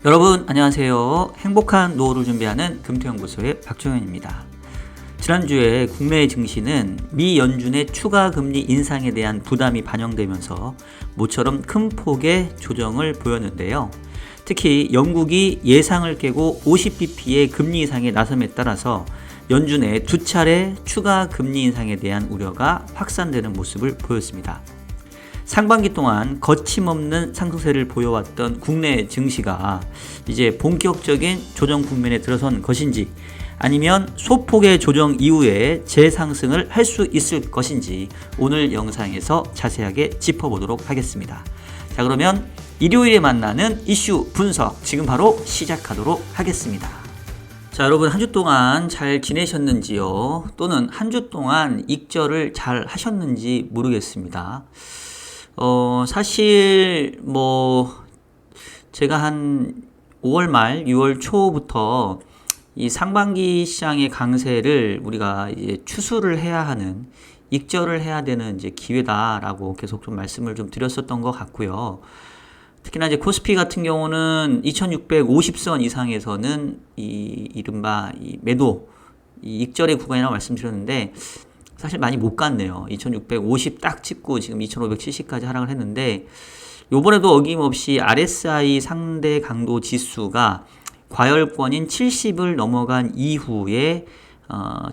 여러분 안녕하세요. 행복한 노후를 준비하는 금토연구소의 박종현입니다. 지난주에 국내 증시는 미 연준의 추가 금리 인상에 대한 부담이 반영되면서 모처럼 큰 폭의 조정을 보였는데요. 특히 영국이 예상을 깨고 50bp의 금리 인상에 나섬에 따라서 연준의 두 차례 추가 금리 인상에 대한 우려가 확산되는 모습을 보였습니다. 상반기 동안 거침없는 상승세를 보여왔던 국내 증시가 이제 본격적인 조정 국면에 들어선 것인지, 아니면 소폭의 조정 이후에 재상승을 할 수 있을 것인지 오늘 영상에서 자세하게 짚어보도록 하겠습니다. 자, 그러면 일요일에 만나는 이슈 분석 지금 바로 시작하도록 하겠습니다. 자, 여러분 한 주 동안 잘 지내셨는지요? 또는 한 주 동안 익절을 잘 하셨는지 모르겠습니다. 사실 제가 한 5월 말 6월 초부터 이 상반기 시장의 강세를 우리가 이제 추수를 해야 하는, 익절을 해야 되는 이제 기회다라고 계속 좀 말씀을 좀 드렸었던 것 같고요. 특히나 이제 코스피 같은 경우는 2650선 이상에서는 이른바 매도, 익절의 구간이라고 말씀드렸는데 사실 많이 못 갔네요. 2650 딱 찍고 지금 2570까지 하락을 했는데, 요번에도 어김없이 RSI 상대 강도 지수가 과열권인 70을 넘어간 이후에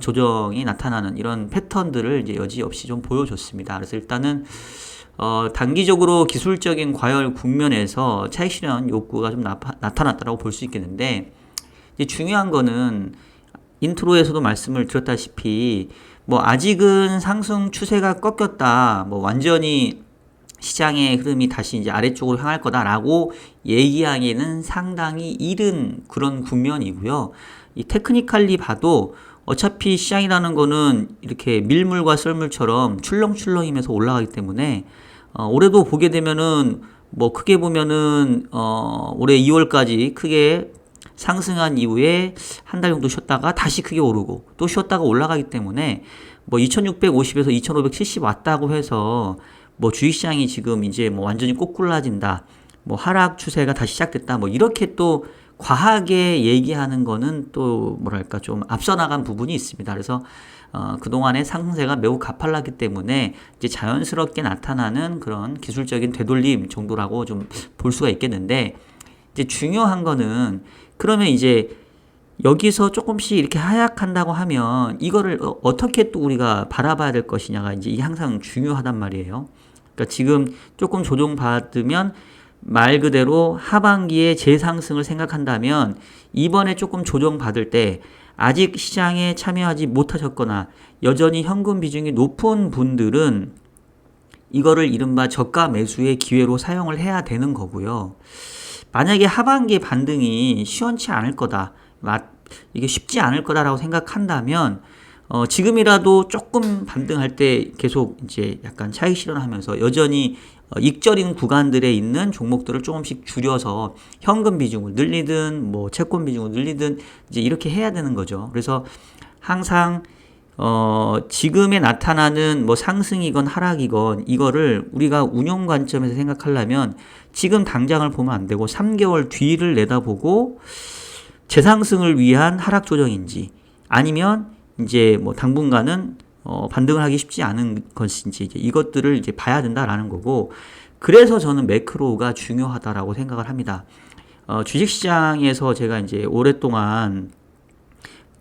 조정이 나타나는 이런 패턴들을 이제 여지없이 좀 보여줬습니다. 그래서 일단은 단기적으로 기술적인 과열 국면에서 차익 실현 욕구가 좀 나타났다고 볼 수 있겠는데, 이제 중요한 거는 인트로에서도 말씀을 드렸다시피 아직은 상승 추세가 꺾였다, 완전히 시장의 흐름이 다시 이제 아래쪽으로 향할 거다라고 얘기하기에는 상당히 이른 그런 국면이고요. 이 테크니컬리 봐도 어차피 시장이라는 거는 이렇게 밀물과 썰물처럼 출렁출렁이면서 올라가기 때문에 올해도 보게 되면은 크게 보면은 올해 2월까지 크게 상승한 이후에 한 달 정도 쉬었다가 다시 크게 오르고 또 쉬었다가 올라가기 때문에 2650에서 2570 왔다고 해서 주식시장이 지금 이제 완전히 꼬꾸라진다, 하락 추세가 다시 시작됐다, 이렇게 또 과하게 얘기하는 거는 또 뭐랄까 좀 앞서 나간 부분이 있습니다. 그래서 그동안의 상승세가 매우 가팔랐기 때문에 이제 자연스럽게 나타나는 그런 기술적인 되돌림 정도라고 좀 볼 수가 있겠는데, 이제 중요한 거는 그러면 이제 여기서 조금씩 이렇게 하락한다고 하면 이거를 어떻게 또 우리가 바라봐야 될 것이냐가 이제 항상 중요하단 말이에요. 그러니까 지금 조금 조정받으면 말 그대로 하반기에 재상승을 생각한다면 이번에 조금 조정받을 때 아직 시장에 참여하지 못하셨거나 여전히 현금 비중이 높은 분들은 이거를 이른바 저가 매수의 기회로 사용을 해야 되는 거고요. 만약에 하반기 반등이 시원치 않을 거다, 이게 쉽지 않을 거다라고 생각한다면 지금이라도 조금 반등할 때 계속 이제 약간 차익 실현하면서 여전히 익절인 구간들에 있는 종목들을 조금씩 줄여서 현금 비중을 늘리든 채권 비중을 늘리든 이제 이렇게 해야 되는 거죠. 그래서 항상 지금에 나타나는 상승이건 하락이건 이거를 우리가 운용 관점에서 생각하려면 지금 당장을 보면 안 되고 3개월 뒤를 내다보고 재상승을 위한 하락 조정인지, 아니면 이제 당분간은 반등을 하기 쉽지 않은 것인지, 이것들을 이제 봐야 된다라는 거고, 그래서 저는 매크로가 중요하다라고 생각을 합니다. 주식시장에서 제가 이제 오랫동안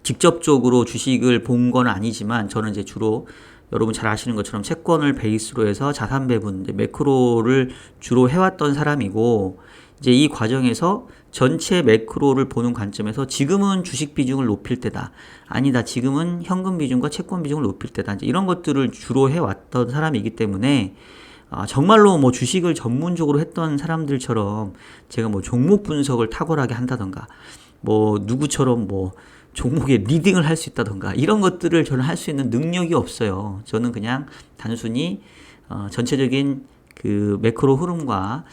직접적으로 주식을 본 건 아니지만 저는 이제 주로 여러분 잘 아시는 것처럼 채권을 베이스로 해서 자산 배분, 매크로를 주로 해왔던 사람이고, 이제 이 과정에서 전체 매크로를 보는 관점에서 지금은 주식 비중을 높일 때다, 아니다, 지금은 현금 비중과 채권 비중을 높일 때다, 이제 이런 것들을 주로 해왔던 사람이기 때문에 정말로 주식을 전문적으로 했던 사람들처럼 제가 종목 분석을 탁월하게 한다던가, 누구처럼 종목에 리딩을 할 수 있다던가 이런 것들을 저는 할 수 있는 능력이 없어요. 저는 그냥 단순히 전체적인 그 매크로 흐름과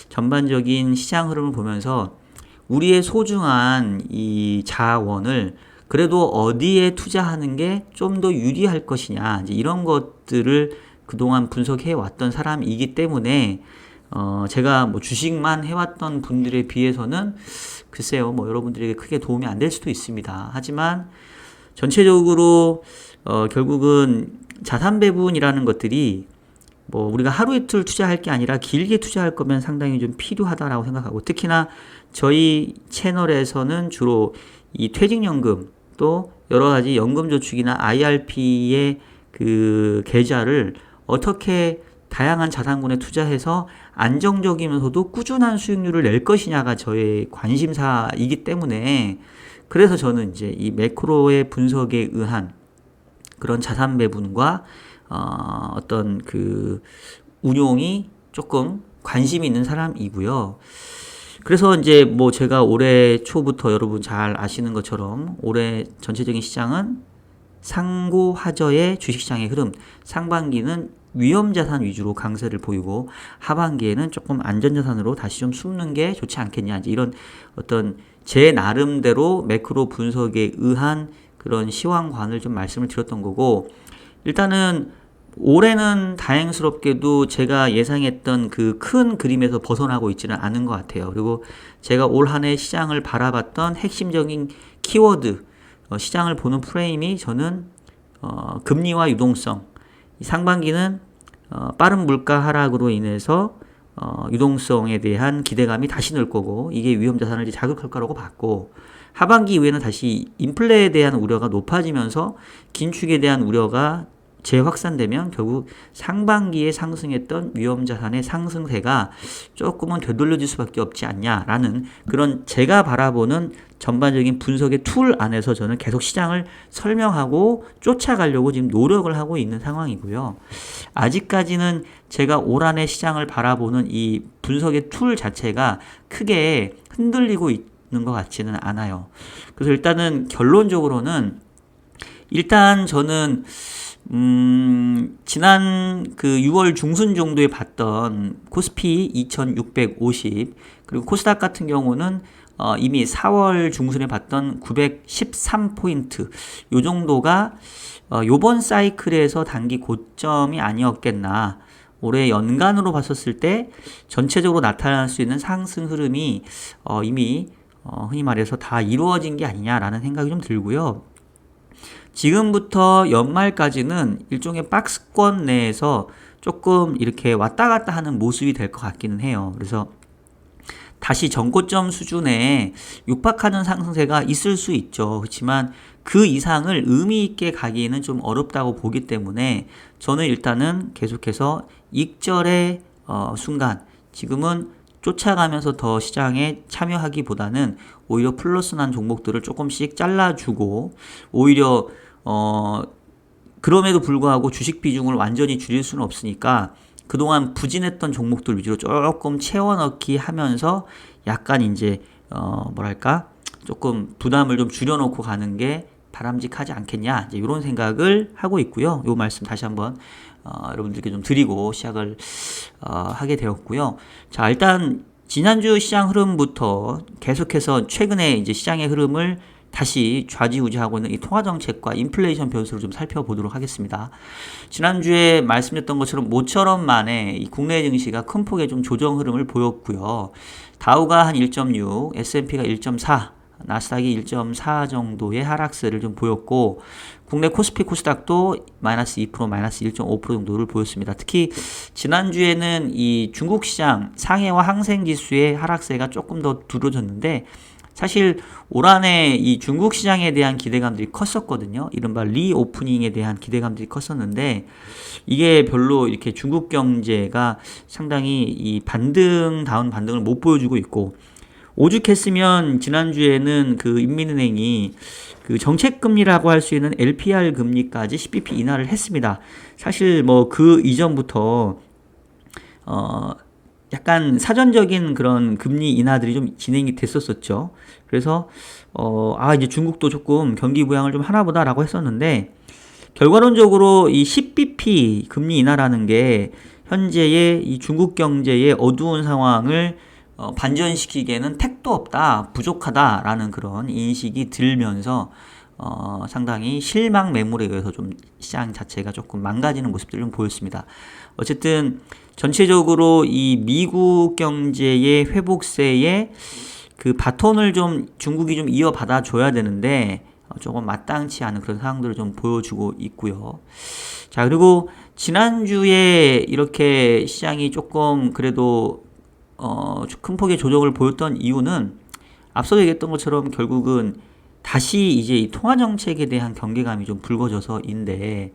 전반적인 시장 흐름을 보면서 우리의 소중한 이 자원을 그래도 어디에 투자하는 게 좀 더 유리할 것이냐, 이제 이런 것들을 그동안 분석해 왔던 사람이기 때문에 제가 뭐 주식만 해왔던 분들에 비해서는 글쎄요, 뭐 여러분들에게 크게 도움이 안 될 수도 있습니다. 하지만 전체적으로 결국은 자산 배분이라는 것들이 뭐 우리가 하루 이틀 투자할 게 아니라 길게 투자할 거면 상당히 좀 필요하다라고 생각하고, 특히나 저희 채널에서는 주로 이 퇴직연금 또 여러 가지 연금저축이나 IRP의 그 계좌를 어떻게 다양한 자산군에 투자해서 안정적이면서도 꾸준한 수익률을 낼 것이냐가 저의 관심사이기 때문에, 그래서 저는 이제 이 매크로의 분석에 의한 그런 자산 배분과 어떤 그 운용이 조금 관심이 있는 사람이고요. 그래서 이제 뭐 제가 올해 초부터 여러분 잘 아시는 것처럼 올해 전체적인 시장은 상고하저의 주식시장의 흐름, 상반기는 위험자산 위주로 강세를 보이고 하반기에는 조금 안전자산으로 다시 좀 숨는 게 좋지 않겠냐, 이제 이런 어떤 제 나름대로 매크로 분석에 의한 그런 시황관을 좀 말씀을 드렸던 거고, 일단은 올해는 다행스럽게도 제가 예상했던 그 큰 그림에서 벗어나고 있지는 않은 것 같아요. 그리고 제가 올 한 해 시장을 바라봤던 핵심적인 키워드, 시장을 보는 프레임이 저는 금리와 유동성, 상반기는 빠른 물가 하락으로 인해서 유동성에 대한 기대감이 다시 늘 거고, 이게 위험자산을 이제 자극할 거라고 봤고, 하반기 이후에는 다시 인플레에 대한 우려가 높아지면서 긴축에 대한 우려가 재확산되면 결국 상반기에 상승했던 위험자산의 상승세가 조금은 되돌려질 수밖에 없지 않냐라는 그런 제가 바라보는 전반적인 분석의 툴 안에서 저는 계속 시장을 설명하고 쫓아가려고 지금 노력을 하고 있는 상황이고요. 아직까지는 제가 올 한 해 시장을 바라보는 이 분석의 툴 자체가 크게 흔들리고 있는 것 같지는 않아요. 그래서 일단은 결론적으로는, 일단 저는 지난 그 6월 중순 정도에 봤던 코스피 2650, 그리고 코스닥 같은 경우는 이미 4월 중순에 봤던 913포인트, 요 정도가 요번 사이클에서 단기 고점이 아니었겠나. 올해 연간으로 봤었을 때 전체적으로 나타날 수 있는 상승 흐름이 이미 흔히 말해서 다 이루어진 게 아니냐라는 생각이 좀 들고요. 지금부터 연말까지는 일종의 박스권 내에서 조금 이렇게 왔다 갔다 하는 모습이 될 것 같기는 해요. 그래서 다시 전고점 수준에 육박하는 상승세가 있을 수 있죠. 그렇지만 그 이상을 의미 있게 가기에는 좀 어렵다고 보기 때문에 저는 일단은 계속해서 익절의 순간, 지금은 쫓아가면서 더 시장에 참여하기보다는 오히려 플러스 난 종목들을 조금씩 잘라주고, 오히려 그럼에도 불구하고 주식 비중을 완전히 줄일 수는 없으니까 그동안 부진했던 종목들 위주로 조금 채워넣기 하면서 약간 이제 뭐랄까 조금 부담을 좀 줄여놓고 가는 게 바람직하지 않겠냐, 이제 이런 생각을 하고 있고요. 이 말씀 다시 한번 여러분들께 좀 드리고 시작을 하게 되었고요. 자, 일단 지난주 시장 흐름부터 계속해서 최근에 이제 시장의 흐름을 다시 좌지우지하고 있는 이 통화정책과 인플레이션 변수를 좀 살펴보도록 하겠습니다. 지난주에 말씀드렸던 것처럼 모처럼 만에 이 국내 증시가 큰 폭의 좀 조정 흐름을 보였고요. 다우가 한 1.6, S&P가 1.4, 나스닥이 1.4 정도의 하락세를 좀 보였고, 국내 코스피 코스닥도 마이너스 2%, 마이너스 1.5% 정도를 보였습니다. 특히 지난주에는 이 중국 시장 상해와 항생 지수의 하락세가 조금 더 두드러졌는데, 사실 올 한 해 이 중국 시장에 대한 기대감들이 컸었거든요. 이른바 리오프닝에 대한 기대감들이 컸었는데, 이게 별로 이렇게 중국 경제가 상당히 이 반등다운 반등을 못 보여주고 있고, 오죽했으면 지난주에는 그 인민은행이 그 정책금리라고 할 수 있는 LPR 금리까지 10bp 인하를 했습니다. 사실 뭐 그 이전부터 약간 사전적인 그런 금리 인하들이 좀 진행이 됐었었죠. 그래서 이제 중국도 조금 경기 부양을 좀 하나보다라고 했었는데, 결과론적으로 이 10bp 금리 인하라는 게 현재의 이 중국 경제의 어두운 상황을 반전시키기에는 택도 없다, 부족하다라는 그런 인식이 들면서 상당히 실망 매물에 의해서 좀 시장 자체가 조금 망가지는 모습들을 좀 보였습니다. 어쨌든 전체적으로 이 미국 경제의 회복세에 그 바톤을 좀 중국이 좀 이어받아 줘야 되는데 조금 마땅치 않은 그런 상황들을 좀 보여주고 있고요. 자, 그리고 지난주에 이렇게 시장이 조금 그래도 큰 폭의 조정을 보였던 이유는 앞서 얘기했던 것처럼 결국은 다시 이제 이 통화 정책에 대한 경계감이 좀 불거져서인데,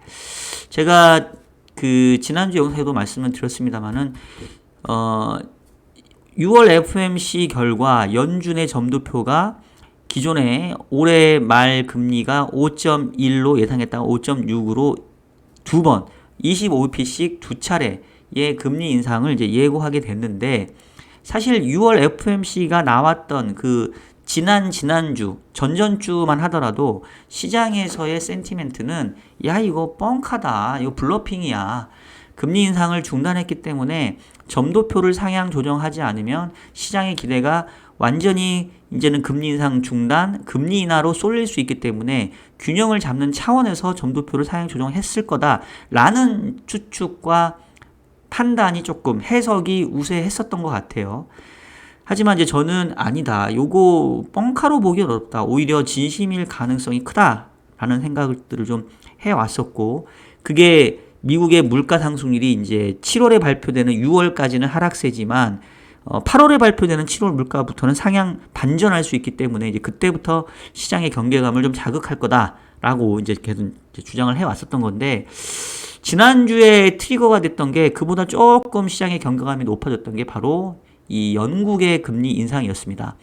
제가 그 지난주 영상에도 말씀을 드렸습니다만은 6월 FOMC 결과 연준의 점도표가 기존에 올해 말 금리가 5.1로 예상했다가 5.6으로 두 번 25bp씩 두 차례의 금리 인상을 이제 예고하게 됐는데, 사실 6월 FOMC가 나왔던 그 지난주, 전전주만 하더라도 시장에서의 센티멘트는 야, 이거 뻥카다, 이거 블러핑이야. 금리 인상을 중단했기 때문에 점도표를 상향 조정하지 않으면 시장의 기대가 완전히 이제는 금리 인상 중단, 금리 인하로 쏠릴 수 있기 때문에 균형을 잡는 차원에서 점도표를 상향 조정했을 거다라는 추측과 판단이 조금 해석이 우세했었던 것 같아요. 하지만 이제 저는 아니다, 요거 뻥카로 보기 어렵다, 오히려 진심일 가능성이 크다라는 생각들을 좀 해왔었고, 그게 미국의 물가 상승률이 이제 7월에 발표되는 6월까지는 하락세지만 8월에 발표되는 7월 물가부터는 상향 반전할 수 있기 때문에 이제 그때부터 시장의 경계감을 좀 자극할 거다라고 이제 계속 주장을 해왔었던 건데, 지난주에 트리거가 됐던 게 그보다 조금 시장의 경계감이 높아졌던 게 바로 이 영국의 금리 인상이었습니다.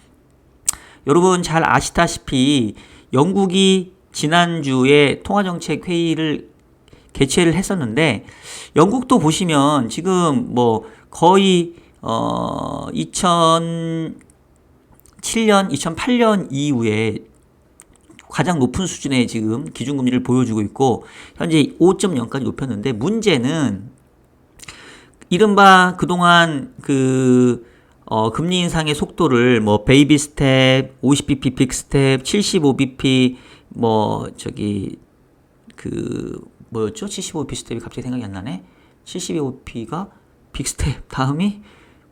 여러분 잘 아시다시피 영국이 지난주에 통화정책 회의를 개최를 했었는데, 영국도 보시면 지금 뭐 거의 2007년, 2008년 이후에 가장 높은 수준의 지금 기준금리를 보여주고 있고, 현재 5.0까지 높였는데, 문제는 이른바 그동안 금리 인상의 속도를 뭐 베이비 스텝, 50bp 빅 스텝, 75bp 뭐였죠? 75bp 스텝이 갑자기 생각이 안 나네. 75bp가 빅 스텝 다음이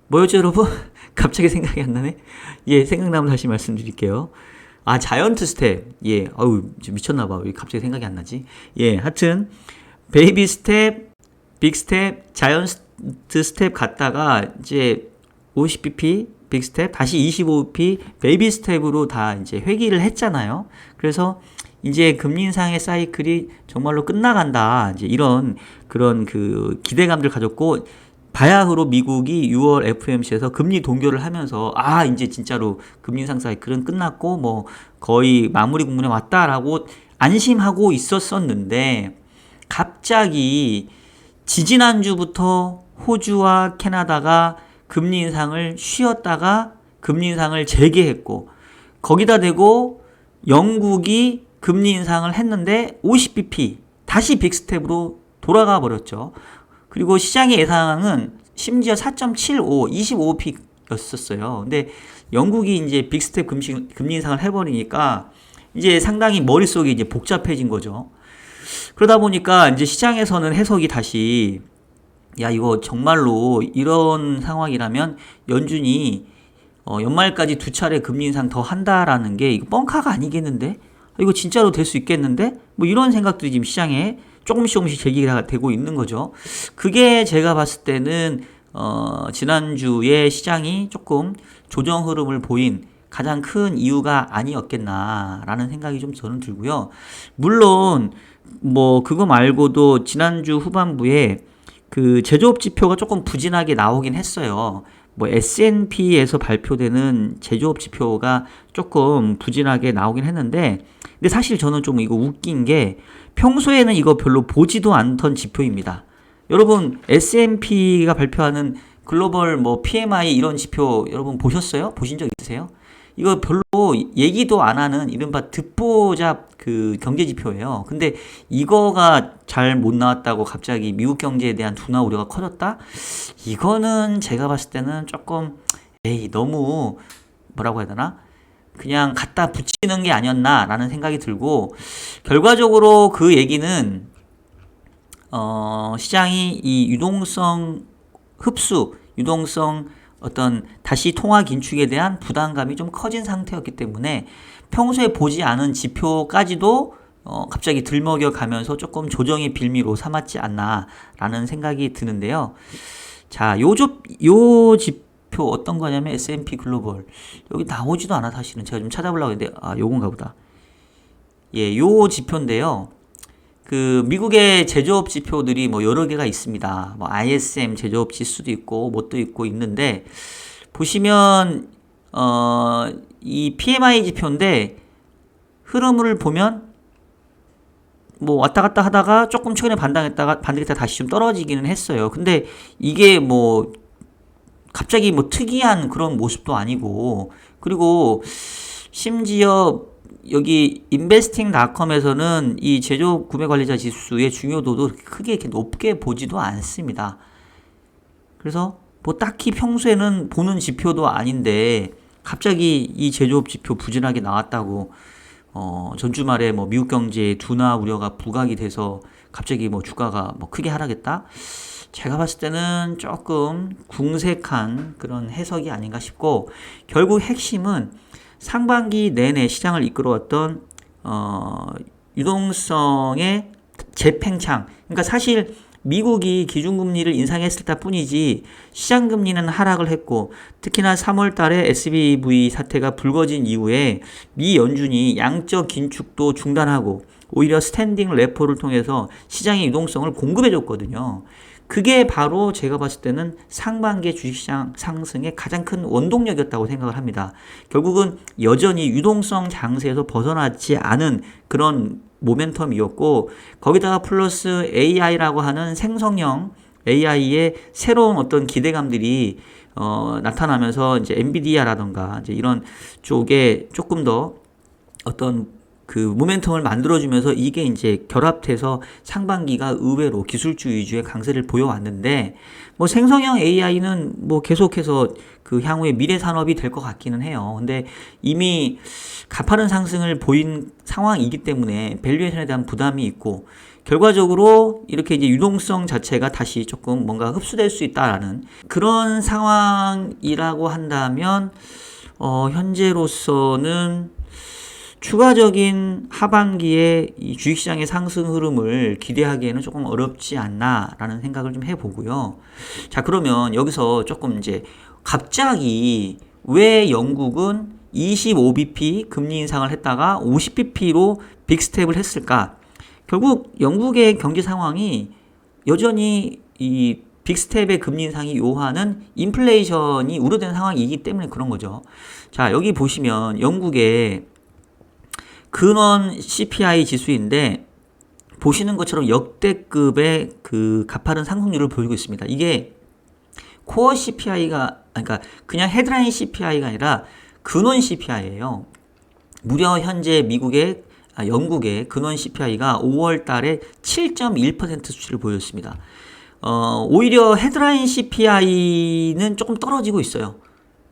뭐였죠, 여러분? 갑자기 생각이 안 나네. 예, 생각나면 다시 말씀드릴게요. 아, 자이언트 스텝. 예, 어우, 미쳤나봐. 왜 갑자기 생각이 안 나지? 예, 하여튼 베이비 스텝, 빅 스텝, 자이언트 스텝 갔다가 이제 50bp 빅 스텝, 다시 25bp 베이비 스텝으로 다 이제 회귀를 했잖아요. 그래서 이제 금리 인상의 사이클이 정말로 끝나간다, 이제 이런 그런 그 기대감들 가졌고, 바야흐로 미국이 6월 FOMC에서 금리 동결을 하면서 이제 진짜로 금리 인상 사이클은 끝났고 뭐 거의 마무리 국면에 왔다라고 안심하고 있었었는데, 갑자기 지지난주부터 호주와 캐나다가 금리 인상을 쉬었다가 금리 인상을 재개했고, 거기다 대고 영국이 금리 인상을 했는데 50bp 다시 빅스텝으로 돌아가 버렸죠. 그리고 시장의 예상은 심지어 4.75, 25bp였었어요. 근데 영국이 이제 빅스텝 금리 인상을 해버리니까 이제 상당히 머릿속이 이제 복잡해진 거죠. 그러다 보니까 이제 시장에서는 해석이 다시, 야, 이거 정말로 이런 상황이라면 연준이 연말까지 두 차례 금리 인상 더 한다라는 게 이거 뻥카가 아니겠는데? 이거 진짜로 될 수 있겠는데? 뭐 이런 생각들이 지금 시장에 조금씩 제기가 되고 있는 거죠. 그게 제가 봤을 때는 지난주에 시장이 조금 조정 흐름을 보인 가장 큰 이유가 아니었겠나라는 생각이 좀 저는 들고요. 물론 뭐 그거 말고도 지난주 후반부에 그 제조업 지표가 조금 부진하게 나오긴 했어요. 뭐 S&P에서 발표되는 제조업 지표가 조금 부진하게 나오긴 했는데, 근데 사실 저는 좀 이거 웃긴 게 평소에는 이거 별로 보지도 않던 지표입니다. 여러분 S&P가 발표하는 글로벌 뭐 PMI 이런 지표 여러분 보셨어요? 보신 적 있으세요? 이거 별로 얘기도 안 하는 이른바 듣보잡 그 경제 지표예요. 근데 이거가 잘 못 나왔다고 갑자기 미국 경제에 대한 둔화 우려가 커졌다? 이거는 제가 봤을 때는 조금 너무 뭐라고 해야 되나? 그냥 갖다 붙이는 게 아니었나라는 생각이 들고, 결과적으로 그 얘기는 시장이 이 유동성 흡수, 유동성 어떤 다시 통화 긴축에 대한 부담감이 좀 커진 상태였기 때문에 평소에 보지 않은 지표까지도 갑자기 들먹여 가면서 조금 조정의 빌미로 삼았지 않나라는 생각이 드는데요. 자, 요 지표 어떤 거냐면 S&P 글로벌. 여기 나오지도 않아 사실은. 제가 좀 찾아보려고 했는데 요건가 보다. 예, 요 지표인데요. 그 미국의 제조업 지표들이 뭐 여러 개가 있습니다. 뭐 ISM 제조업 지수도 있고 뭣도 있고 있는데 보시면 이 PMI 지표인데 흐름을 보면 뭐 왔다 갔다 하다가 조금 최근에 반등했다가 다시 좀 떨어지기는 했어요. 근데 이게 뭐 갑자기 뭐 특이한 그런 모습도 아니고, 그리고 심지어 여기 investing.com에서는 이 제조업 구매 관리자 지수의 중요도도 크게 이렇게 높게 보지도 않습니다. 그래서 뭐 딱히 평소에는 보는 지표도 아닌데 갑자기 이 제조업 지표 부진하게 나왔다고 전주 말에 뭐 미국 경제의 둔화 우려가 부각이 돼서 갑자기 뭐 주가가 뭐 크게 하락했다? 제가 봤을 때는 조금 궁색한 그런 해석이 아닌가 싶고, 결국 핵심은 상반기 내내 시장을 이끌어왔던 유동성의 재팽창. 그러니까 사실 미국이 기준금리를 인상했을 뿐이지 시장금리는 하락을 했고, 특히나 3월 달에 SBV 사태가 불거진 이후에 미 연준이 양적 긴축도 중단하고 오히려 스탠딩 레포를 통해서 시장의 유동성을 공급해 줬거든요. 그게 바로 제가 봤을 때는 상반기 주식시장 상승의 가장 큰 원동력이었다고 생각을 합니다. 결국은 여전히 유동성 장세에서 벗어나지 않은 그런 모멘텀이었고, 거기다가 플러스 AI라고 하는 생성형 AI의 새로운 어떤 기대감들이 나타나면서 이제 엔비디아라던가 이제 이런 쪽에 조금 더 어떤 그 모멘텀을 만들어주면서 이게 이제 결합돼서 상반기가 의외로 기술주 위주의 강세를 보여왔는데, 뭐 생성형 AI는 뭐 계속해서 그 향후에 미래 산업이 될 것 같기는 해요. 근데 이미 가파른 상승을 보인 상황이기 때문에 밸류에이션에 대한 부담이 있고, 결과적으로 이렇게 이제 유동성 자체가 다시 조금 뭔가 흡수될 수 있다라는 그런 상황이라고 한다면 현재로서는 추가적인 하반기에 이 주식시장의 상승 흐름을 기대하기에는 조금 어렵지 않나라는 생각을 좀 해보고요. 자, 그러면 여기서 조금 이제 갑자기 왜 영국은 25bp 금리 인상을 했다가 50bp로 빅스텝을 했을까? 결국 영국의 경제 상황이 여전히 이 빅스텝의 금리 인상이 요하는 인플레이션이 우려되는 상황이기 때문에 그런 거죠. 자, 여기 보시면 영국의 근원 CPI 지수인데 보시는 것처럼 역대급의 그 가파른 상승률을 보이고 있습니다. 이게 코어 CPI가, 그러니까 그냥 헤드라인 CPI가 아니라 근원 CPI예요. 무려 현재 영국의 근원 CPI가 5월 달에 7.1% 수치를 보였습니다. 오히려 헤드라인 CPI는 조금 떨어지고 있어요.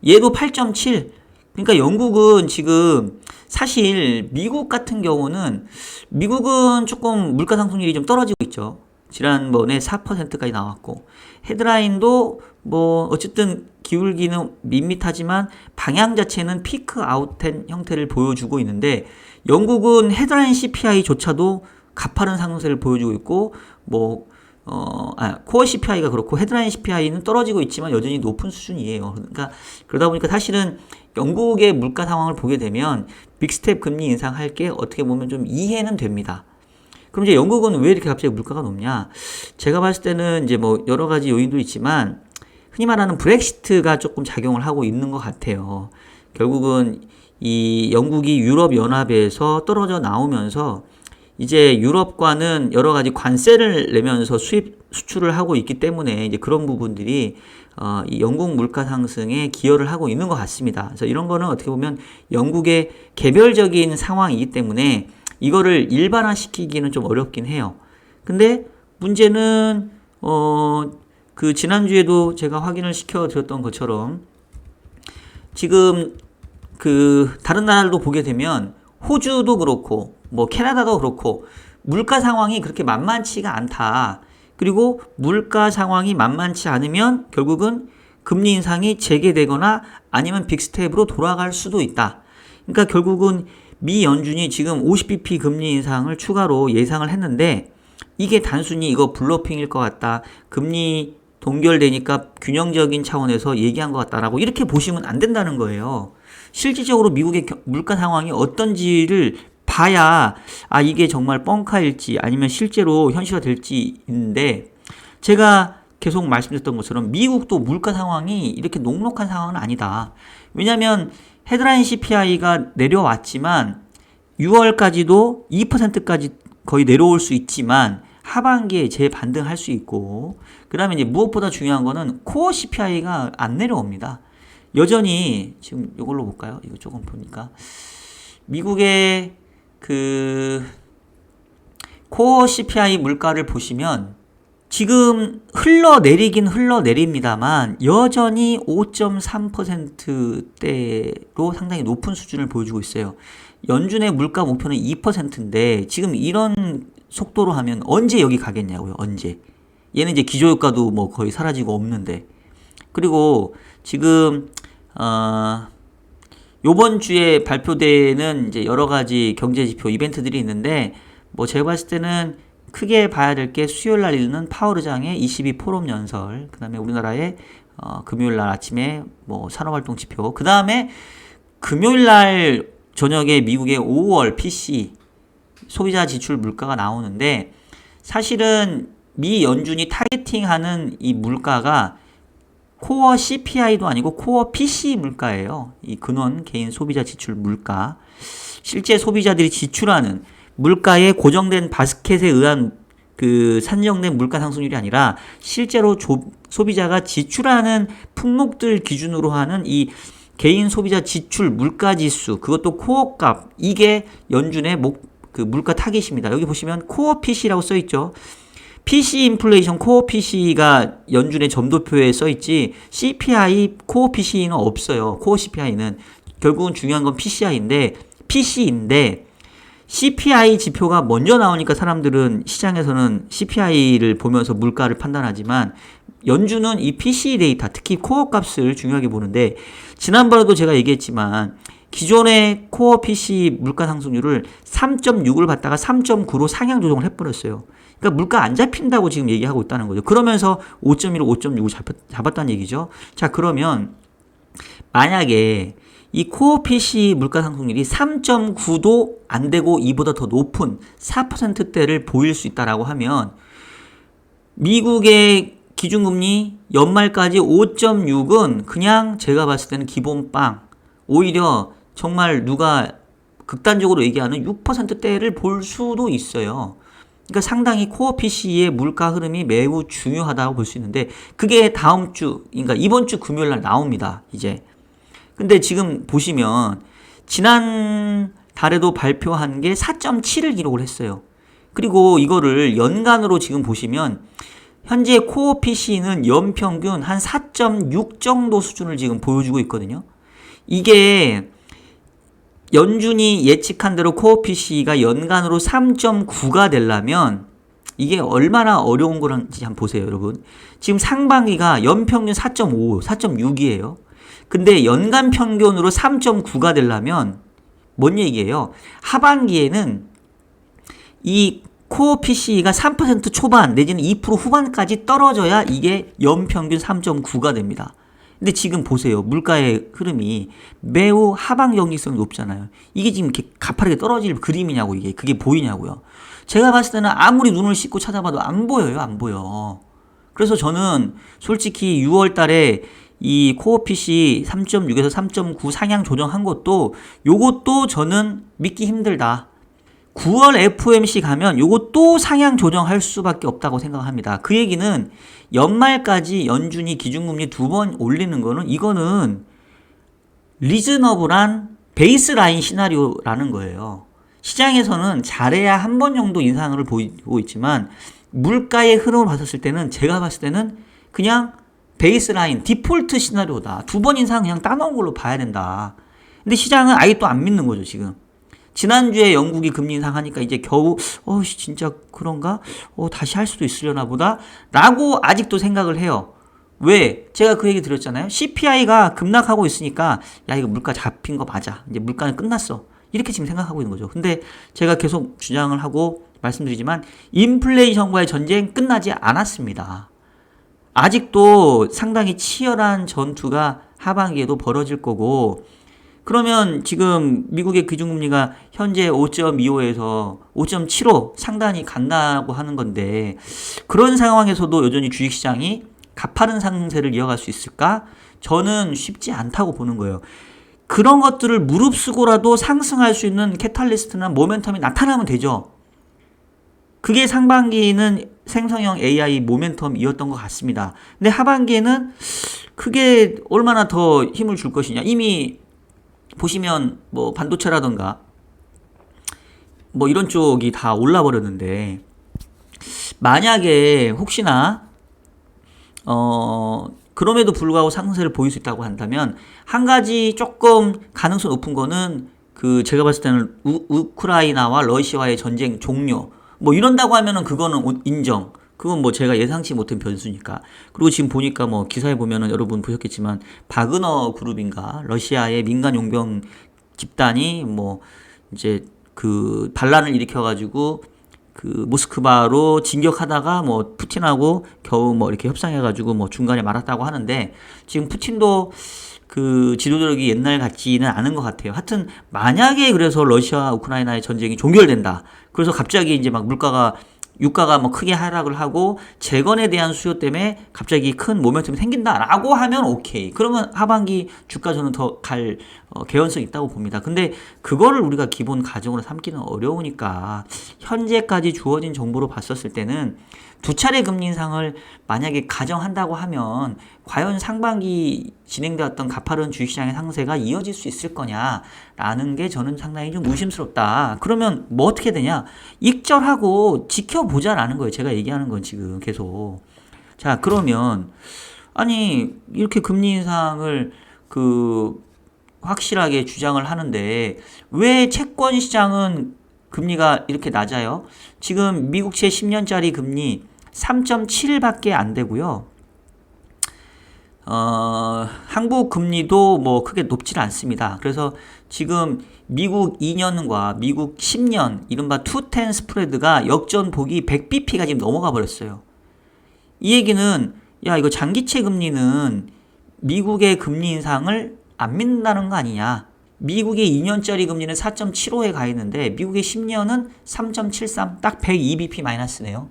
얘도 8.7. 그러니까 영국은 지금 사실 미국 같은 경우는 미국은 조금 물가 상승률이 좀 떨어지고 있죠. 지난번에 4%까지 나왔고, 헤드라인도 뭐 어쨌든 기울기는 밋밋하지만 방향 자체는 피크 아웃된 형태를 보여주고 있는데, 영국은 헤드라인 CPI조차도 가파른 상승세를 보여주고 있고, 코어 CPI가 그렇고 헤드라인 CPI는 떨어지고 있지만 여전히 높은 수준이에요. 그러니까 그러다 보니까 사실은 영국의 물가 상황을 보게 되면 빅스텝 금리 인상할 게 어떻게 보면 좀 이해는 됩니다. 그럼 이제 영국은 왜 이렇게 갑자기 물가가 높냐? 제가 봤을 때는 이제 뭐 여러 가지 요인도 있지만 흔히 말하는 브렉시트가 조금 작용을 하고 있는 것 같아요. 결국은 이 영국이 유럽 연합에서 떨어져 나오면서 이제 유럽과는 여러 가지 관세를 내면서 수출을 하고 있기 때문에 이제 그런 부분들이 이 영국 물가 상승에 기여를 하고 있는 것 같습니다. 그래서 이런 거는 어떻게 보면 영국의 개별적인 상황이기 때문에 이거를 일반화시키기는 좀 어렵긴 해요. 근데 문제는 그 지난주에도 제가 확인을 시켜드렸던 것처럼 지금 그 다른 나라들도 보게 되면 호주도 그렇고 뭐 캐나다도 그렇고 물가 상황이 그렇게 만만치가 않다. 그리고 물가 상황이 만만치 않으면 결국은 금리 인상이 재개되거나 아니면 빅스텝으로 돌아갈 수도 있다. 그러니까 결국은 미 연준이 지금 50bp 금리 인상을 추가로 예상을 했는데 이게 단순히 이거 블러핑일 것 같다. 금리 동결되니까 균형적인 차원에서 얘기한 것 같다라고 이렇게 보시면 안 된다는 거예요. 실질적으로 미국의 물가 상황이 어떤지를 봐야 이게 정말 뻥카일지 아니면 실제로 현실화될지 있는데 제가 계속 말씀드렸던 것처럼 미국도 물가 상황이 이렇게 녹록한 상황은 아니다. 왜냐하면 헤드라인 CPI가 내려왔지만 6월까지도 2%까지 거의 내려올 수 있지만 하반기에 재반등할 수 있고 그 다음에 이제 무엇보다 중요한 거는 코어 CPI가 안 내려옵니다. 여전히 지금 이걸로 볼까요? 이거 조금 보니까 미국의 그 코어 CPI 물가를 보시면 지금 흘러내립니다만 여전히 5.3%대로 상당히 높은 수준을 보여주고 있어요. 연준의 물가 목표는 2%인데 지금 이런 속도로 하면 언제 여기 가겠냐고요. 언제. 얘는 이제 기저효과도 뭐 거의 사라지고 없는데. 그리고 지금 요번 주에 발표되는 이제 여러 가지 경제 지표 이벤트들이 있는데 뭐 제가 봤을 때는 크게 봐야 될 게 수요일 날 있는 파월 의장의 22 포럼 연설, 그 다음에 우리나라의 금요일 날 아침에 뭐 산업활동 지표, 그 다음에 금요일 날 저녁에 미국의 5월 PC 소비자 지출 물가가 나오는데 사실은 미 연준이 타겟팅하는 이 물가가 코어 CPI도 아니고 코어 PC 물가예요. 이 근원 개인 소비자 지출 물가. 실제 소비자들이 지출하는 물가의 고정된 바스켓에 의한 그 산정된 물가 상승률이 아니라 실제로 소비자가 지출하는 품목들 기준으로 하는 이 개인 소비자 지출 물가 지수, 그것도 코어 값, 이게 연준의 물가 타깃입니다. 여기 보시면 코어 PC라고 써 있죠. PC 인플레이션 코어 PC가 연준의 점도표에 써 있지 CPI 코어 PC는 없어요. 코어 CPI는 결국은 중요한 건 PCI인데 CPI 지표가 먼저 나오니까 사람들은 시장에서는 CPI를 보면서 물가를 판단하지만 연준은 이 PC 데이터, 특히 코어 값을 중요하게 보는데 지난번에도 제가 얘기했지만 기존의 코어 PC 물가 상승률을 3.6을 받다가 3.9로 상향 조정을 해버렸어요. 그러니까 물가 안 잡힌다고 지금 얘기하고 있다는 거죠. 그러면서 5.1로 5.6을 잡았다는 얘기죠. 자, 그러면 만약에 이 코어 PC 물가 상승률이 3.9도 안 되고 이보다 더 높은 4%대를 보일 수 있다라고 하면 미국의 기준금리 연말까지 5.6은 그냥 제가 봤을 때는 기본빵, 오히려 정말 누가 극단적으로 얘기하는 6%대를 볼 수도 있어요. 그러니까 상당히 코어 PC의 물가 흐름이 매우 중요하다고 볼 수 있는데 그게 다음 주, 그러니까 이번 주 금요일 날 나옵니다. 이제. 근데 지금 보시면 지난 달에도 발표한 게 4.7을 기록을 했어요. 그리고 이거를 연간으로 지금 보시면 현재 코어 PC는 연평균 한 4.6 정도 수준을 지금 보여주고 있거든요. 이게 연준이 예측한 대로 코어 PC가 연간으로 3.9가 되려면 이게 얼마나 어려운 거란지 한번 보세요, 여러분. 지금 상반기가 연평균 4.5, 4.6이에요. 근데 연간 평균으로 3.9가 되려면 뭔 얘기예요? 하반기에는 이 코어 PC가 3% 초반 내지는 2% 후반까지 떨어져야 이게 연평균 3.9가 됩니다. 근데 지금 보세요. 물가의 흐름이 매우 하방 경직성이 높잖아요. 이게 지금 이렇게 가파르게 떨어질 그림이냐고, 이게. 그게 보이냐고요. 제가 봤을 때는 아무리 눈을 씻고 찾아봐도 안 보여요. 안 보여. 그래서 저는 솔직히 6월 달에 이 코어 PC 3.6에서 3.9 상향 조정한 것도 요것도 저는 믿기 힘들다. 9월 FOMC 가면 요것도 상향 조정할 수밖에 없다고 생각합니다. 그 얘기는 연말까지 연준이 기준금리 2번 올리는 거는 이거는 리즈너블한 베이스라인 시나리오라는 거예요. 시장에서는 잘해야 한 번 정도 인상을 보이고 있지만 물가의 흐름을 봤을 때는 제가 봤을 때는 그냥 베이스라인 디폴트 시나리오다. 2번 인상 그냥 따놓은 걸로 봐야 된다. 근데 시장은 아예 또 안 믿는 거죠, 지금. 지난주에 영국이 금리 인상하니까 이제 겨우 진짜 그런가? 다시 할 수도 있으려나 보다 라고 아직도 생각을 해요. 왜? 제가 그 얘기 드렸잖아요. CPI가 급락하고 있으니까 야 이거 물가 잡힌 거 맞아. 이제 물가는 끝났어. 이렇게 지금 생각하고 있는 거죠. 근데 제가 계속 주장을 하고 말씀드리지만 인플레이션과의 전쟁 끝나지 않았습니다. 아직도 상당히 치열한 전투가 하반기에도 벌어질 거고, 그러면 지금 미국의 기준금리가 현재 5.25에서 5.75 상단이 간다고 하는 건데, 그런 상황에서도 여전히 주식시장이 가파른 상세를 이어갈 수 있을까? 저는 쉽지 않다고 보는 거예요. 그런 것들을 무릅쓰고라도 상승할 수 있는 캐탈리스트나 모멘텀이 나타나면 되죠. 그게 상반기는 생성형 AI 모멘텀이었던 것 같습니다. 근데 하반기에는 그게 얼마나 더 힘을 줄 것이냐. 이미 보시면 뭐 반도체라던가 뭐 이런 쪽이 다 올라 버렸는데, 만약에 혹시나 그럼에도 불구하고 상승세를 보일 수 있다고 한다면, 한 가지 조금 가능성 높은 거는 그 제가 봤을 때는 우크라이나와 러시아와의 전쟁 종료 뭐 이런다고 하면은 그거는 인정. 그건 뭐 제가 예상치 못한 변수니까. 그리고 지금 보니까 뭐 기사에 보면은 여러분 보셨겠지만 바그너 그룹인가 러시아의 민간 용병 집단이 뭐 이제 그 반란을 일으켜가지고 그 모스크바로 진격하다가 뭐 푸틴하고 겨우 뭐 이렇게 협상해가지고 뭐 중간에 말았다고 하는데, 지금 푸틴도 그 지도력이 옛날 같지는 않은 것 같아요. 하여튼 만약에 그래서 러시아 우크라이나의 전쟁이 종결된다. 그래서 갑자기 이제 막 유가가 뭐 크게 하락을 하고 재건에 대한 수요 때문에 갑자기 큰 모멘텀이 생긴다라고 하면 오케이. 그러면 하반기 주가 저는 더 갈 개연성이 있다고 봅니다. 근데 그거를 우리가 기본 가정으로 삼기는 어려우니까, 현재까지 주어진 정보로 봤었을 때는 두 차례 금리 인상을 만약에 가정한다고 하면 과연 상반기 진행되었던 가파른 주식시장의 상세가 이어질 수 있을 거냐라는 게 저는 상당히 좀 의심스럽다. 그러면 뭐 어떻게 되냐? 익절하고 지켜보자라는 거예요. 제가 얘기하는 건 지금 계속. 자, 그러면 아니 이렇게 금리 인상을 확실하게 주장을 하는데 왜 채권 시장은 금리가 이렇게 낮아요? 지금 미국채 10년짜리 금리 3.7밖에 안 되고요. 한국 금리도 뭐 크게 높질 않습니다. 그래서 지금 미국 2년과 미국 10년 이른바 210 스프레드가 역전폭이 100bp가 지금 넘어가 버렸어요. 이 얘기는 야 이거 장기채 금리는 미국의 금리 인상을 안 믿는다는 거 아니냐. 미국의 2년짜리 금리는 4.75에 가 있는데 미국의 10년은 3.73, 딱 102bp 마이너스네요.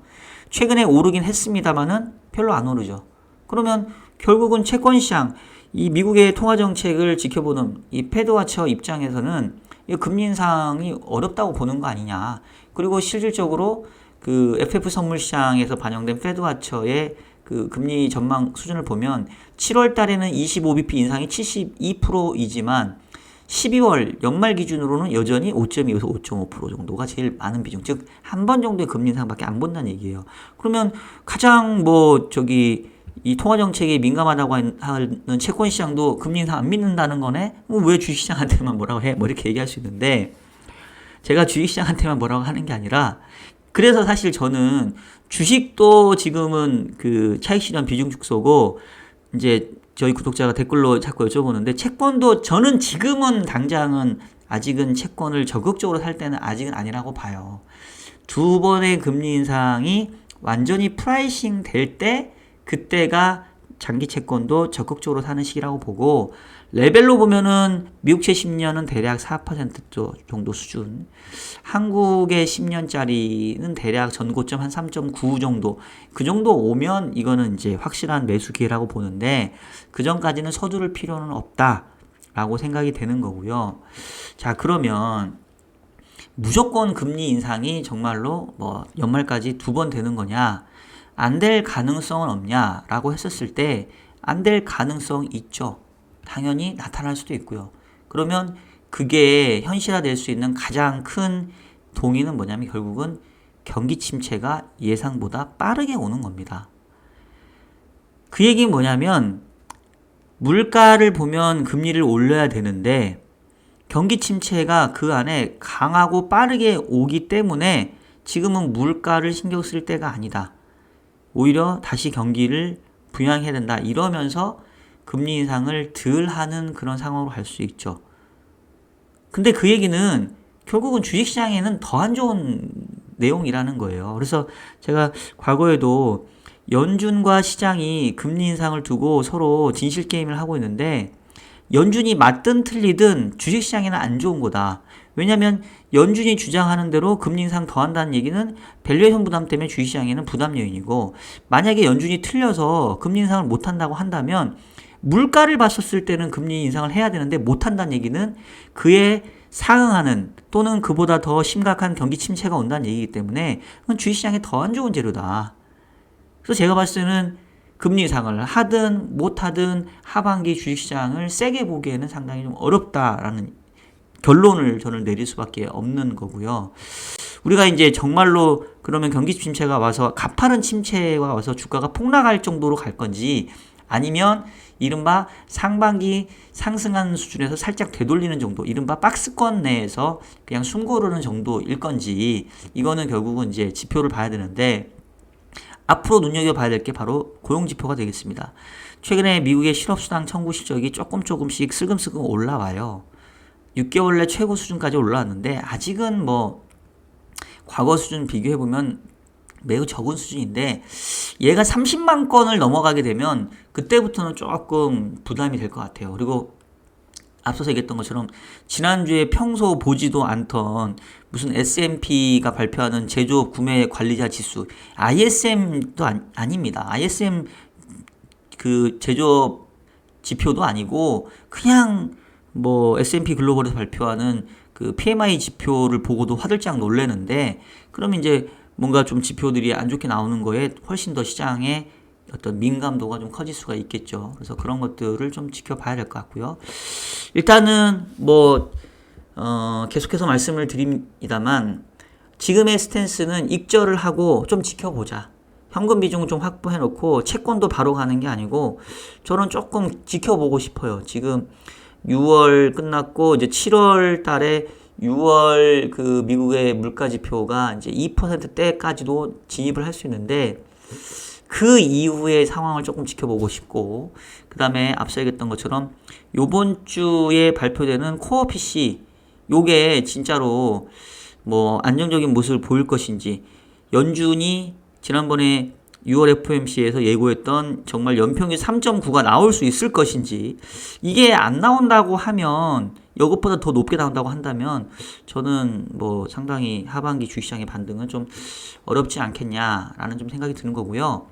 최근에 오르긴 했습니다만은 별로 안 오르죠. 그러면 결국은 채권시장, 이 미국의 통화정책을 지켜보는 이 패드와처 입장에서는 이 금리 인상이 어렵다고 보는 거 아니냐. 그리고 실질적으로 그 FF 선물 시장에서 반영된 패드와처의 그 금리 전망 수준을 보면 7월 달에는 25bp 인상이 72%이지만 12월 연말 기준으로는 여전히 5.2에서 5.5% 정도가 제일 많은 비중, 즉 한 번 정도의 금리 인상밖에 안 본다는 얘기예요. 그러면 가장 이 통화정책에 민감하다고 하는 채권시장도 금리 인상 안 믿는다는 거네? 왜 주식시장한테만 뭐라고 해? 뭐 이렇게 얘기할 수 있는데, 제가 주식시장한테만 뭐라고 하는 게 아니라, 그래서 사실 저는 주식도 지금은 그 차익실현 비중 축소고, 이제 저희 구독자가 댓글로 자꾸 여쭤보는데, 채권도 저는 지금은 당장은 아직은 채권을 적극적으로 살 때는 아직은 아니라고 봐요. 두 번의 금리 인상이 완전히 프라이싱 될 때, 그때가 장기 채권도 적극적으로 사는 시기라고 보고, 레벨로 보면은 미국채 10년은 대략 4% 정도 수준, 한국의 10년짜리는 대략 전고점 한 3.9 정도, 그 정도 오면 이거는 이제 확실한 매수 기회라고 보는데, 그 전까지는 서두를 필요는 없다라고 생각이 되는 거고요. 자, 그러면 무조건 금리 인상이 정말로 뭐 연말까지 두 번 되는 거냐, 안 될 가능성은 없냐라고 했었을 때 안 될 가능성 있죠. 당연히 나타날 수도 있고요. 그러면 그게 현실화될 수 있는 가장 큰 동의는 뭐냐면 결국은 경기 침체가 예상보다 빠르게 오는 겁니다. 그 얘기는 뭐냐면 물가를 보면 금리를 올려야 되는데 경기 침체가 그 안에 강하고 빠르게 오기 때문에 지금은 물가를 신경 쓸 때가 아니다. 오히려 다시 경기를 부양해야 된다. 이러면서 금리 인상을 덜 하는 그런 상황으로 갈 수 있죠. 근데 그 얘기는 결국은 주식시장에는 더 안 좋은 내용이라는 거예요. 그래서 제가 과거에도 연준과 시장이 금리 인상을 두고 서로 진실 게임을 하고 있는데 연준이 맞든 틀리든 주식시장에는 안 좋은 거다. 왜냐하면 연준이 주장하는 대로 금리 인상 더 한다는 얘기는 밸류에이션 부담 때문에 주식시장에는 부담 요인이고, 만약에 연준이 틀려서 금리 인상을 못 한다고 한다면 물가를 봤었을 때는 금리 인상을 해야 되는데 못 한다는 얘기는 그에 상응하는 또는 그보다 더 심각한 경기 침체가 온다는 얘기이기 때문에 그건 주식시장에 더 안 좋은 재료다. 그래서 제가 봤을 때는 금리 인상을 하든 못하든 하반기 주식시장을 세게 보기에는 상당히 좀 어렵다라는 결론을 저는 내릴 수밖에 없는 거고요. 우리가 이제 정말로 그러면 경기 침체가 와서 가파른 침체가 와서 주가가 폭락할 정도로 갈 건지, 아니면 이른바 상반기 상승하는 수준에서 살짝 되돌리는 정도, 이른바 박스권 내에서 그냥 숨고르는 정도일 건지, 이거는 결국은 이제 지표를 봐야 되는데, 앞으로 눈여겨봐야 될 게 바로 고용지표가 되겠습니다. 최근에 미국의 실업수당 청구 실적이 조금씩 슬금슬금 올라와요. 6개월 내 최고 수준까지 올라왔는데 아직은 뭐 과거 수준 비교해보면 매우 적은 수준인데, 얘가 30만 건을 넘어가게 되면 그때부터는 조금 부담이 될 것 같아요. 그리고 앞서서 얘기했던 것처럼 지난주에 평소 보지도 않던 무슨 S&P가 발표하는 제조업 구매 관리자 지수, ISM도 아닙니다. ISM 그 제조업 지표도 아니고 그냥 뭐 S&P 글로벌에서 발표하는 그 PMI 지표를 보고도 화들짝 놀래는데, 그럼 이제 뭔가 좀 지표들이 안 좋게 나오는 거에 훨씬 더 시장의 어떤 민감도가 좀 커질 수가 있겠죠. 그래서 그런 것들을 좀 지켜봐야 될 것 같고요. 일단은 뭐 계속해서 말씀을 드립니다만 지금의 스탠스는 익절을 하고 좀 지켜보자. 현금 비중을 좀 확보해 놓고 채권도 바로 가는 게 아니고 저는 조금 지켜보고 싶어요. 지금 6월 끝났고 이제 7월 달에 6월 그 미국의 물가 지표가 이제 2%대까지도 진입을 할 수 있는데, 그 이후의 상황을 조금 지켜보고 싶고, 그 다음에 앞서 얘기했던 것처럼 요번 주에 발표되는 코어 PC, 요게 진짜로 뭐 안정적인 모습을 보일 것인지, 연준이 지난번에 6월 FOMC에서 예고했던 정말 연평균 3.9가 나올 수 있을 것인지, 이게 안 나온다고 하면, 이것보다 더 높게 나온다고 한다면 저는 뭐 상당히 하반기 주식시장의 반등은 좀 어렵지 않겠냐라는 좀 생각이 드는 거고요.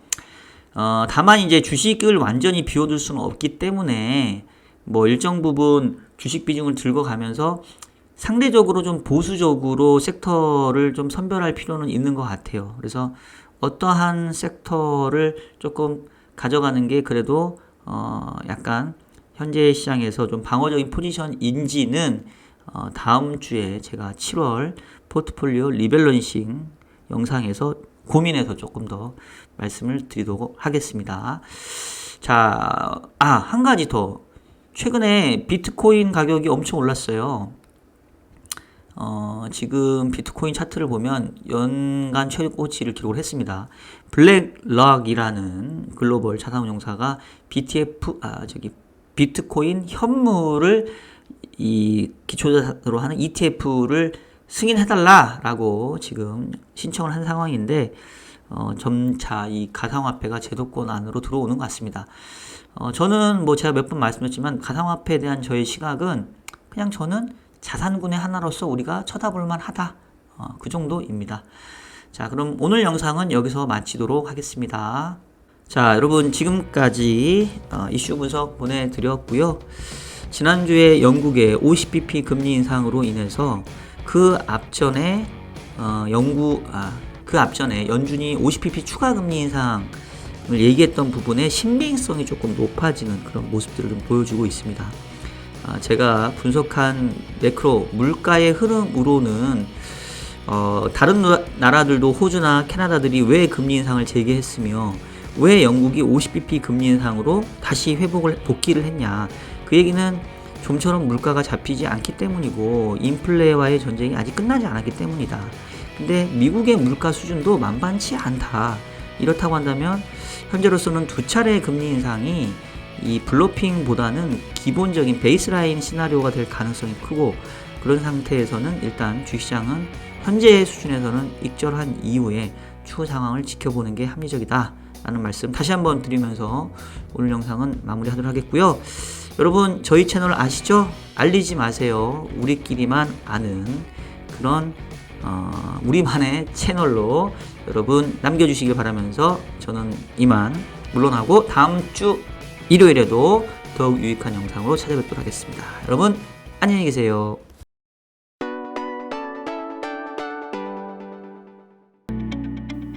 다만 이제 주식을 완전히 비워둘 수는 없기 때문에 뭐 일정 부분 주식 비중을 들고 가면서 상대적으로 좀 보수적으로 섹터를 좀 선별할 필요는 있는 것 같아요. 그래서 어떠한 섹터를 조금 가져가는 게 그래도 약간 현재 시장에서 좀 방어적인 포지션인지는 다음 주에 제가 7월 포트폴리오 리밸런싱 영상에서 고민해서 조금 더 말씀을 드리도록 하겠습니다. 자, 한 가지 더. 최근에 비트코인 가격이 엄청 올랐어요. 지금 비트코인 차트를 보면 연간 최고치를 기록을 했습니다. 블랙락이라는 글로벌 자산운용사가 비트코인 현물을 이 기초자산으로 하는 ETF를 승인해달라라고 지금 신청을 한 상황인데, 점차 이 가상화폐가 제도권 안으로 들어오는 것 같습니다. 저는 뭐 제가 몇 번 말씀드렸지만 가상화폐에 대한 저의 시각은 그냥 저는 자산군의 하나로서 우리가 쳐다볼 만하다. 그 정도입니다. 자, 그럼 오늘 영상은 여기서 마치도록 하겠습니다. 자, 여러분 지금까지 이슈 분석 보내드렸고요. 지난주에 영국의 50bp 금리 인상으로 인해서 그 앞전에 연준이 50bp 추가 금리 인상을 얘기했던 부분의 신빙성이 조금 높아지는 그런 모습들을 좀 보여주고 있습니다. 제가 분석한 매크로 물가의 흐름으로는 다른 나라들도 호주나 캐나다들이 왜 금리 인상을 재개했으며 왜 영국이 50bp 금리 인상으로 다시 복귀를 했냐. 그 얘기는 좀처럼 물가가 잡히지 않기 때문이고 인플레와의 전쟁이 아직 끝나지 않았기 때문이다. 근데 미국의 물가 수준도 만만치 않다. 이렇다고 한다면 현재로서는 두 차례의 금리 인상이 이 블로핑보다는 기본적인 베이스라인 시나리오가 될 가능성이 크고, 그런 상태에서는 일단 주식시장은 현재의 수준에서는 익절한 이후에 추후 상황을 지켜보는 게 합리적이다 라는 말씀 다시 한번 드리면서 오늘 영상은 마무리하도록 하겠고요. 여러분, 저희 채널 아시죠? 알리지 마세요. 우리끼리만 아는 그런 우리만의 채널로 여러분 남겨주시길 바라면서 저는 이만 물러나고 다음 주 일요일에도 더욱 유익한 영상으로 찾아뵙도록 하겠습니다. 여러분 안녕히 계세요.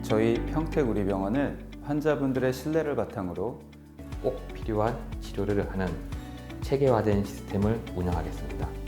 저희 평택우리병원은 환자분들의 신뢰를 바탕으로 꼭 필요한 치료를 하는 체계화된 시스템을 운영하겠습니다.